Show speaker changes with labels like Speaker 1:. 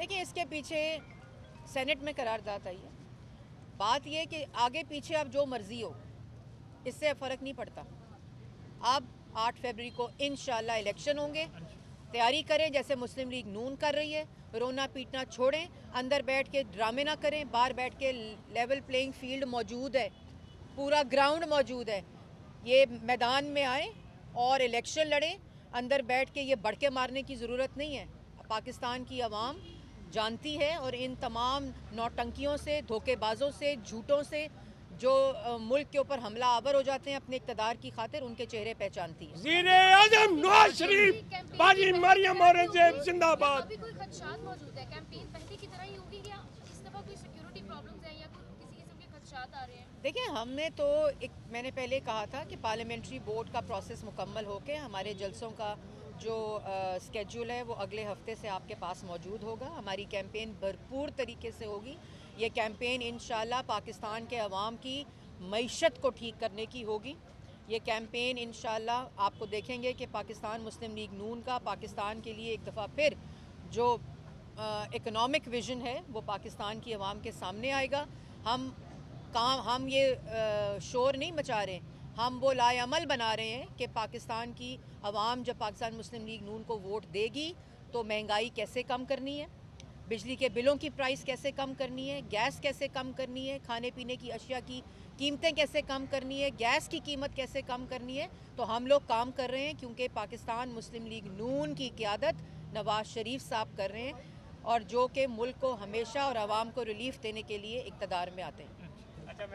Speaker 1: देखिए, इसके पीछे सेनेट में करारदाद आई है। बात यह कि आगे पीछे अब जो मर्जी हो, इससे फ़र्क नहीं पड़ता। अब 8 फरवरी को इंशाल्लाह इलेक्शन होंगे। तैयारी करें जैसे मुस्लिम लीग नून कर रही है। रोना पीटना छोड़ें, अंदर बैठ के ड्रामे ना करें। बाहर बैठ के लेवल प्लेइंग फील्ड मौजूद है, पूरा ग्राउंड मौजूद है। ये मैदान में आए और इलेक्शन लड़ें। अंदर बैठ के ये बढ़ के मारने की ज़रूरत नहीं है। पाकिस्तान की आवाम जानती है और इन तमाम नौटंकियों से, धोखेबाजों से, झूठों से जो मुल्क के ऊपर हमला आवर हो जाते हैं अपने इक़्तिदार की खातिर, उनके चेहरे पहचानती है।
Speaker 2: वज़ीर-ए-आज़म नवाज शरीफ, बाजी मरियम औरंगज़ेब जिंदाबाद।
Speaker 3: अभी कोई खदशात मौजूद है? कैंपेन पहले की तरह ही होगी या इस दफा कोई सिक्योरिटी प्रॉब्लम्स हैं या किसी किस्म के खदशात आ रहे हैं?
Speaker 1: देखिए, हमने तो मैंने पहले कहा था कि पार्लियामेंट्री बोर्ड का प्रोसेस मुकम्मल होकर हमारे जलसों का जो स्केड्यूल है वो अगले हफ्ते से आपके पास मौजूद होगा। हमारी कैंपेन भरपूर तरीके से होगी। ये कैंपेन इंशाल्लाह पाकिस्तान के अवाम की मईशत को ठीक करने की होगी। ये कैंपेन इंशाल्लाह आपको देखेंगे कि पाकिस्तान मुस्लिम लीग नून का पाकिस्तान के लिए एक दफ़ा फिर जो इकोनॉमिक विज़न है वो पाकिस्तान की आवाम के सामने आएगा। हम ये शोर नहीं मचा रहे, हम वो लाएअमल बना रहे हैं कि पाकिस्तान की आवाम जब पाकिस्तान मुस्लिम लीग नून को वोट देगी तो महंगाई कैसे कम करनी है, बिजली के बिलों की प्राइस कैसे कम करनी है, गैस कैसे कम करनी है, खाने पीने की अशिया की कीमतें कैसे कम करनी है, गैस की कीमत कैसे कम करनी है। तो हम लोग काम कर रहे हैं क्योंकि पाकिस्तान मुस्लिम लीग नून की क़यादत नवाज शरीफ साहब कर रहे हैं और जो कि मुल्क को हमेशा और आवाम को रिलीफ देने के लिए इक़्तिदार में आते हैं।